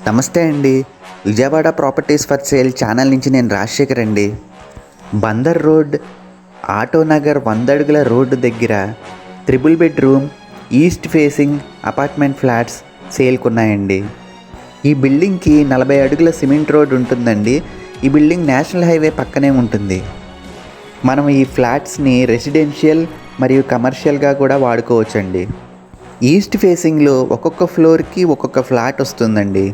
నమస్తే అండి. Vijayawada properties for sale channel నుంచి నేను రాజశేఖర్ అండి. బందర్ రోడ్, ఆటో నగర్ 100 అడుగుల రోడ్డు దగ్గర 3 bedroom east facing apartment flats సేల్కున్నాయండి. ఈ బిల్డింగ్కి 40 అడుగుల సిమెంట్ రోడ్ ఉంటుందండి. ఈ బిల్డింగ్ నేషనల్ హైవే పక్కనే ఉంటుంది. మనం ఈ ఫ్లాట్స్ని రెసిడెన్షియల్ మరియు కమర్షియల్గా కూడా వాడుకోవచ్చండి. ఈస్ట్ ఫేసింగ్లో ఒక్కొక్క ఫ్లోర్కి ఒక్కొక్క ఫ్లాట్ వస్తుందండి.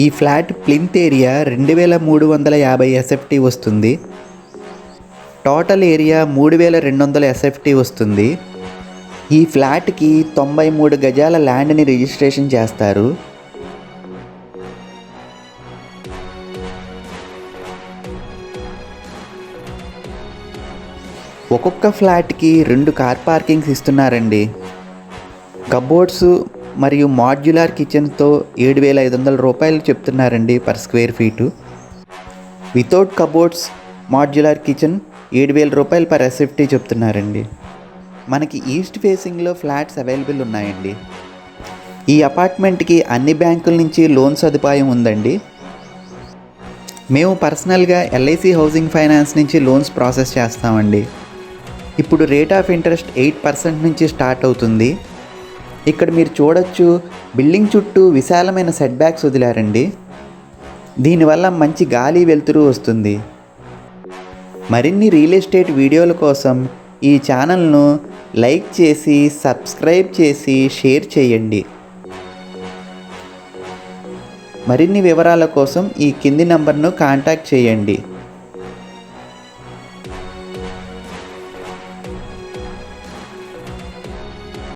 ఈ ఫ్లాట్ ప్లింత్ ఏరియా 2350 ఎస్ఎఫ్టీ వస్తుంది. టోటల్ ఏరియా 3200 ఎస్ఎఫ్టీ వస్తుంది. ఈ ఫ్లాట్కి 93 గజాల ల్యాండ్ని రిజిస్ట్రేషన్ చేస్తారు. ఒక్కొక్క ఫ్లాట్కి 2 కార్ పార్కింగ్స్ ఇస్తున్నారండి. కబోర్డ్స్ మరియు మాడ్యులర్ కిచెన్తో 7500 రూపాయలు చెప్తున్నారండి per square feet. Without cupboards modular kitchen 7000 రూపాయలు పర్ ఎస్ఎఫ్టీ చెప్తున్నారండి. మనకి ఈస్ట్ ఫేసింగ్లో ఫ్లాట్స్ అవైలబుల్ ఉన్నాయండి. ఈ అపార్ట్మెంట్కి అన్ని బ్యాంకుల నుంచి లోన్ సదుపాయం ఉందండి. మేము పర్సనల్గా ఎల్ఐసి హౌసింగ్ ఫైనాన్స్ నుంచి లోన్స్ ప్రాసెస్ చేస్తామండి. ఇప్పుడు రేట్ ఆఫ్ ఇంట్రెస్ట్ 8% నుంచి స్టార్ట్ అవుతుంది. ఇక్కడ మీరు చూడొచ్చు, బిల్డింగ్ చుట్టూ విశాలమైన సెట్ బ్యాక్స్ వదిలారండి. దీనివల్ల మంచి గాలి వెలుతురు వస్తుంది. మరిన్ని రియల్ ఎస్టేట్ వీడియోల కోసం ఈ ఛానల్ను లైక్ చేసి సబ్స్క్రైబ్ చేసి షేర్ చేయండి. మరిన్ని వివరాల కోసం ఈ కింది నంబర్ను కాంటాక్ట్ చేయండి.